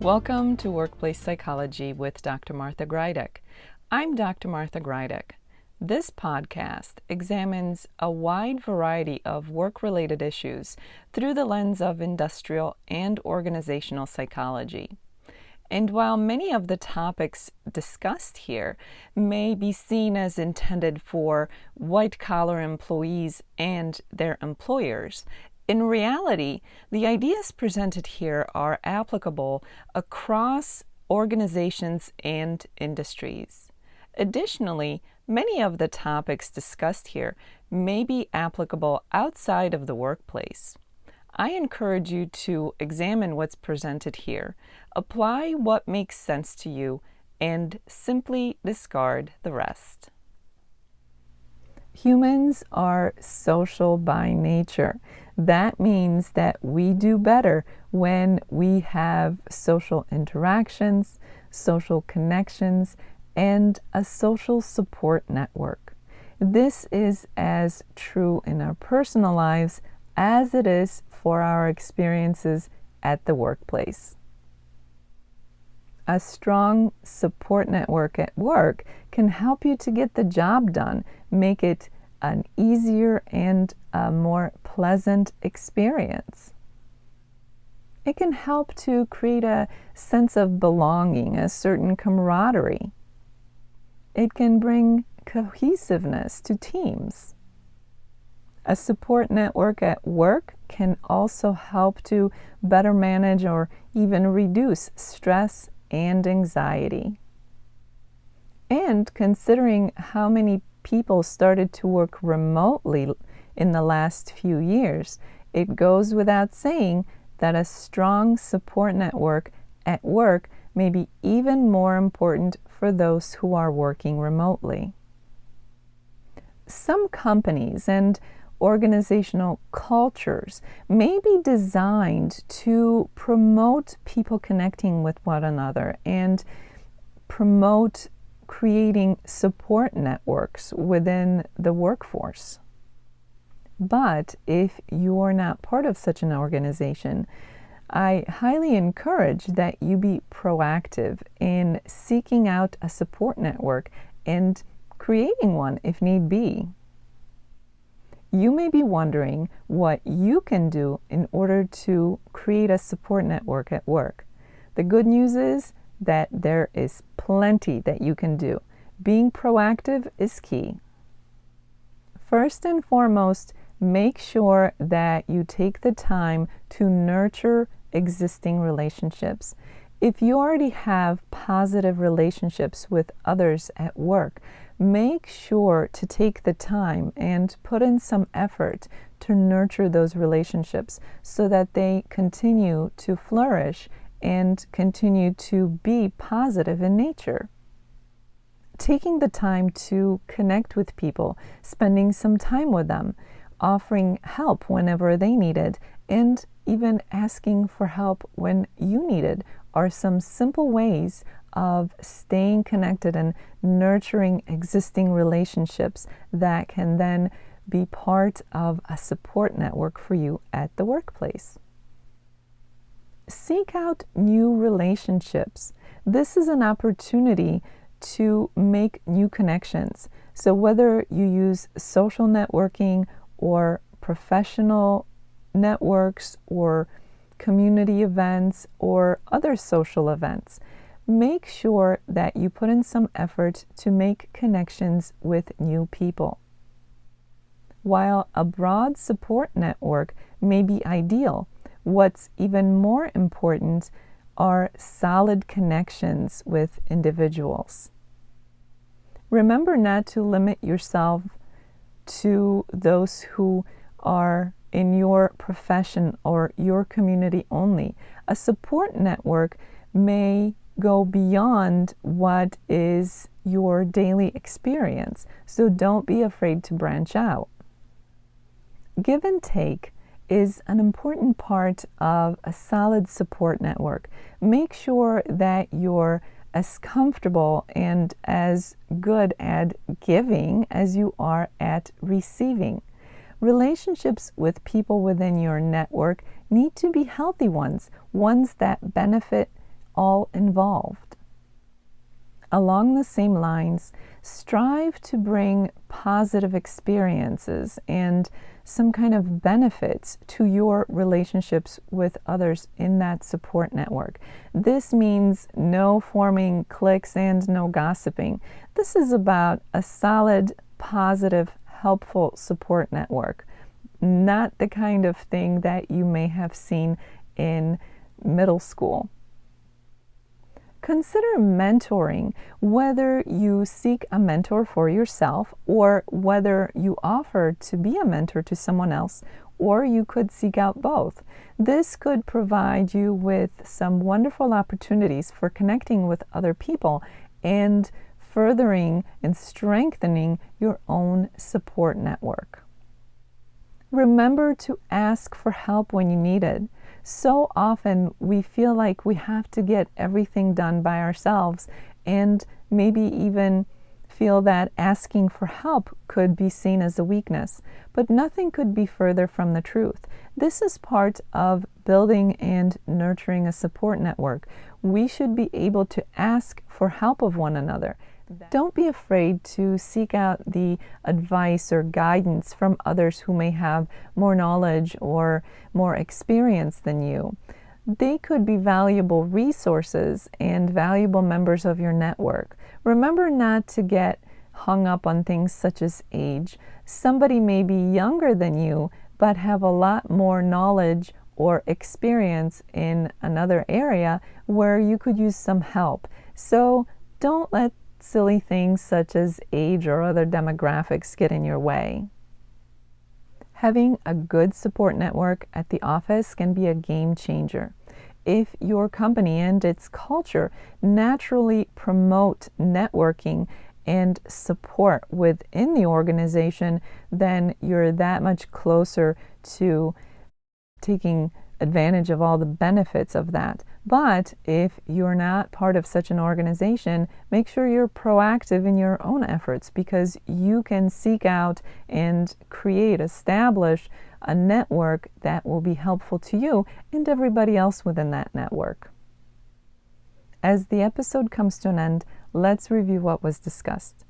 Welcome to Workplace Psychology with Dr. Martha Greidick. I'm Dr. Martha Greidick. This podcast examines a wide variety of work-related issues through the lens of industrial and organizational psychology. And while many of the topics discussed here may be seen as intended for white-collar employees and their employers, in reality, the ideas presented here are applicable across organizations and industries. Additionally, many of the topics discussed here may be applicable outside of the workplace. I encourage you to examine what's presented here, apply what makes sense to you, and simply discard the rest. Humans are social by nature. That means that we do better when we have social interactions, social connections, and a social support network. This is as true in our personal lives as it is for our experiences at the workplace. A strong support network at work can help you to get the job done, make it an easier and a more pleasant experience. It can help to create a sense of belonging, a certain camaraderie. It can bring cohesiveness to teams. A support network at work can also help to better manage or even reduce stress and anxiety. And considering how many people started to work remotely in the last few years, it goes without saying that a strong support network at work may be even more important for those who are working remotely. Some companies and organizational cultures may be designed to promote people connecting with one another and promote creating support networks within the workforce. But if you are not part of such an organization, I highly encourage that you be proactive in seeking out a support network and creating one if need be. You may be wondering what you can do in order to create a support network at work. The good news is that there is plenty that you can do. Being proactive is key. First and foremost, make sure that you take the time to nurture existing relationships. If you already have positive relationships with others at work, make sure to take the time and put in some effort to nurture those relationships so that they continue to flourish and continue to be positive in nature. Taking the time to connect with people, spending some time with them, offering help whenever they need it, and even asking for help when you need it are some simple ways of staying connected and nurturing existing relationships that can then be part of a support network for you at the workplace. Seek out new relationships. This is an opportunity to make new connections. So whether you use social networking or professional networks or community events or other social events, make sure that you put in some effort to make connections with new people. While a broad support network may be ideal, what's even more important are solid connections with individuals. Remember not to limit yourself to those who are in your profession or your community only. A support network may go beyond what is your daily experience, so don't be afraid to branch out. Give and take is an important part of a solid support network. Make sure that you're as comfortable and as good at giving as you are at receiving. Relationships with people within your network need to be healthy ones that benefit all involved. Along the same lines, strive to bring positive experiences and some kind of benefits to your relationships with others in that support network. This means no forming cliques and no gossiping. This is about a solid, positive, helpful support network, not the kind of thing that you may have seen in middle school. Consider mentoring, whether you seek a mentor for yourself or whether you offer to be a mentor to someone else, or you could seek out both. This could provide you with some wonderful opportunities for connecting with other people and furthering and strengthening your own support network. Remember to ask for help when you need it. So often we feel like we have to get everything done by ourselves, and maybe even feel that asking for help could be seen as a weakness. But nothing could be further from the truth. This is part of building and nurturing a support network. We should be able to ask for help of one another. Don't be afraid to seek out the advice or guidance from others who may have more knowledge or more experience than you. They could be valuable resources and valuable members of your network. Remember not to get hung up on things such as age. Somebody may be younger than you, but have a lot more knowledge or experience in another area where you could use some help. So don't let silly things such as age or other demographics get in your way. Having a good support network at the office can be a game changer. If your company and its culture naturally promote networking and support within the organization, then you're that much closer to taking advantage of all the benefits of that. But if you're not part of such an organization, make sure you're proactive in your own efforts, because you can seek out and establish a network that will be helpful to you and everybody else within that network. As the episode comes to an end, let's review what was discussed.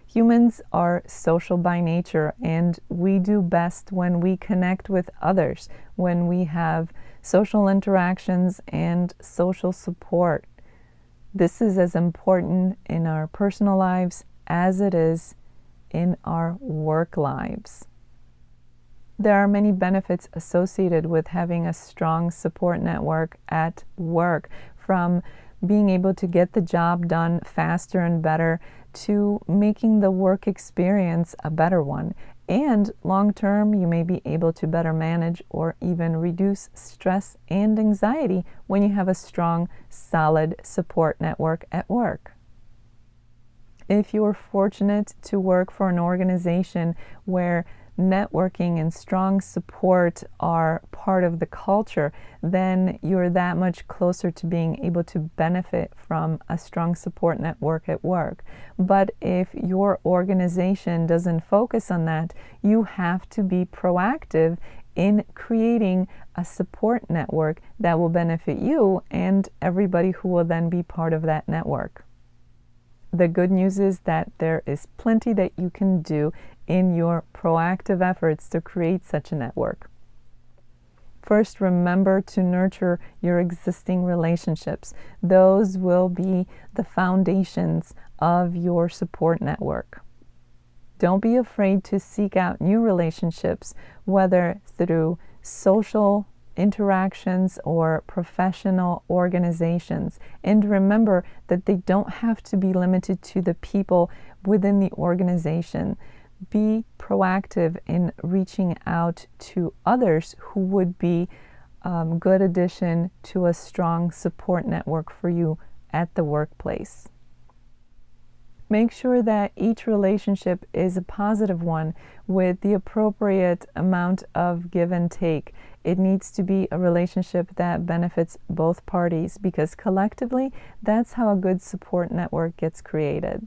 Humans are social by nature, and we do best when we connect with others, when we have social interactions and social support. This is as important in our personal lives as it is in our work lives. There are many benefits associated with having a strong support network at work, from being able to get the job done faster and better to making the work experience a better one. And long term, you may be able to better manage or even reduce stress and anxiety when you have a strong, solid support network at work. If you're fortunate to work for an organization where networking and strong support are part of the culture, then you're that much closer to being able to benefit from a strong support network at work. But if your organization doesn't focus on that, you have to be proactive in creating a support network that will benefit you and everybody who will then be part of that network. The good news is that there is plenty that you can do in your proactive efforts to create such a network. First, remember to nurture your existing relationships. Those will be the foundations of your support network. Don't be afraid to seek out new relationships, whether through social interactions or professional organizations. And remember that they don't have to be limited to the people within the organization. Be proactive in reaching out to others who would be a good addition to a strong support network for you at the workplace. Make sure that each relationship is a positive one with the appropriate amount of give and take. It needs to be a relationship that benefits both parties, because collectively, that's how a good support network gets created.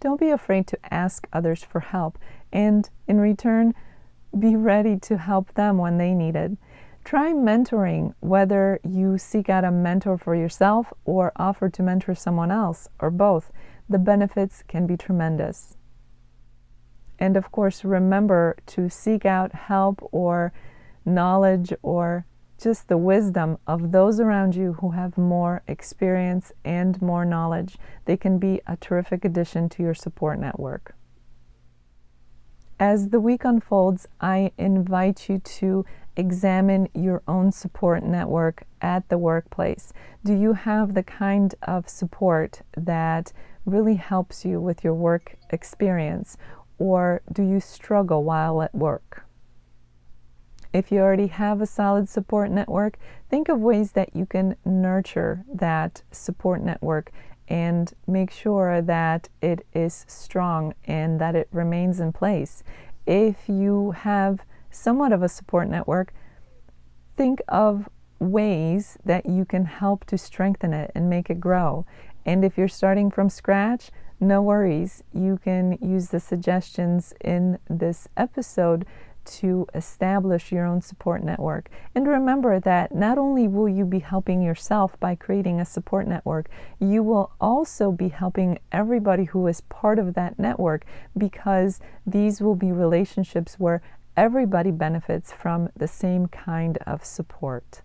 Don't be afraid to ask others for help, and in return, be ready to help them when they need it. Try mentoring, whether you seek out a mentor for yourself or offer to mentor someone else, or both. The benefits can be tremendous. And of course, remember to seek out help or knowledge or just the wisdom of those around you who have more experience and more knowledge. They can be a terrific addition to your support network. As the week unfolds, I invite you to examine your own support network at the workplace. Do you have the kind of support that really helps you with your work experience, or do you struggle while at work? If you already have a solid support network, think of ways that you can nurture that support network and make sure that it is strong and that it remains in place. If you have somewhat of a support network, think of ways that you can help to strengthen it and make it grow. And if you're starting from scratch, no worries. You can use the suggestions in this episode to establish your own support network. And remember that not only will you be helping yourself by creating a support network, you will also be helping everybody who is part of that network, because these will be relationships where everybody benefits from the same kind of support.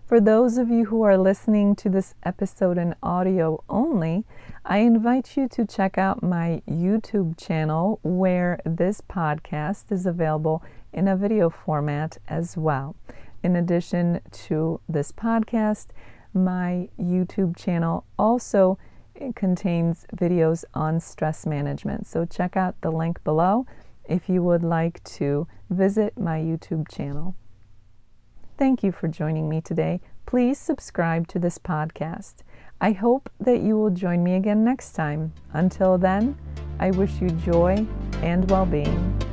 For those of you who are listening to this episode in audio only, I invite you to check out my YouTube channel, where this podcast is available in a video format as well. In addition to this podcast, my YouTube channel also contains videos on stress management. So check out the link below if you would like to visit my YouTube channel. Thank you for joining me today. Please subscribe to this podcast. I hope that you will join me again next time. Until then, I wish you joy and well-being.